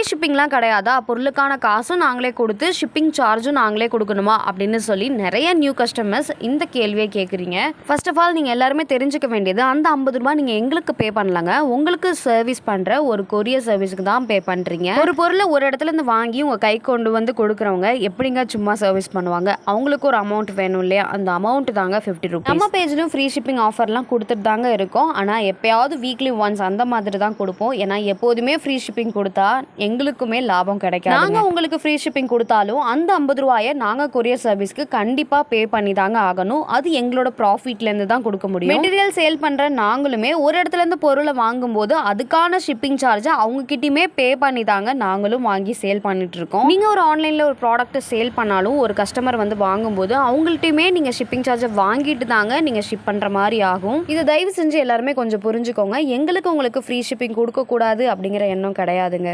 ஷிப்பிங்லாம் கிடையாதா, பொருளுக்கான காசும் நாங்களே கொடுத்து ஷிப்பிங் சார்ஜும் நாங்களே கொடுக்கணுமா அப்படின்னு சொல்லி நிறைய நியூ கஸ்டமர்ஸ் இந்த கேள்வியை கேட்குறீங்க. ஃபர்ஸ்ட் ஆஃப் ஆல் நீங்கள் எல்லாருமே தெரிஞ்சுக்க வேண்டியது, அந்த 50 ரூபாய் நீங்கள் எங்களுக்கு பே பண்ணலங்க, உங்களுக்கு சர்வீஸ் பண்ணுற ஒரு கொரியர் சர்வீஸுக்கு தான் பே பண்ணுறீங்க. ஒரு பொருளை ஒரு இடத்துல இருந்து வாங்கி உங்கள் கை கொண்டு வந்து கொடுக்குறவங்க எப்படிங்க சும்மா சர்வீஸ் பண்ணுவாங்க? அவங்களுக்கு ஒரு அமௌண்ட் வேணும் இல்லையா? அந்த அமௌண்ட் தாங்க 50 ரூபாய். நம்ம பேஜ்லையும் ஃப்ரீ ஷிப்பிங் ஆஃபர்லாம் கொடுத்துட்டு தாங்க இருக்கோம். ஆனால் எப்பயாவது வீக்லி ஒன்ஸ் அந்த மாதிரி தான் கொடுப்போம். ஏன்னா எப்போதுமே ஃப்ரீ ஷிப்பிங் கொடுத்தா எங்களுக்குமே லாபம் கிடைக்காது. நாங்கள் உங்களுக்கு ஃப்ரீ ஷிப்பிங் கொடுத்தாலும் அந்த 50 ரூபாயை நாங்கள் கொரியர் சர்வீஸ்க்கு கண்டிப்பாக பே பண்ணி தாங்க ஆகணும். அது எங்களோட ப்ராஃபிட்லேருந்து தான் கொடுக்க முடியும். மெட்டீரியல் சேல் பண்ணுற நாங்களுமே ஒரு இடத்துல இருந்து பொருளை வாங்கும்போது அதுக்கான ஷிப்பிங் சார்ஜை அவங்ககிட்டயுமே பே பண்ணி தாங்க நாங்களும் வாங்கி சேல் பண்ணிட்டு இருக்கோம். நீங்கள் ஒரு ஆன்லைனில் ஒரு ப்ராடக்ட்டை சேல் பண்ணாலும் ஒரு கஸ்டமர் வந்து வாங்கும்போது அவங்கள்ட்டையுமே நீங்கள் ஷிப்பிங் சார்ஜை வாங்கிட்டு தாங்க நீங்கள் ஷிப் பண்ணுற மாதிரி ஆகும். இதை தயவு செஞ்சு எல்லாருமே கொஞ்சம் புரிஞ்சுக்கோங்க. எங்களுக்கு உங்களுக்கு ஃப்ரீ ஷிப்பிங் கொடுக்கக்கூடாது அப்படிங்கிற எண்ணம் கிடையாதுங்க.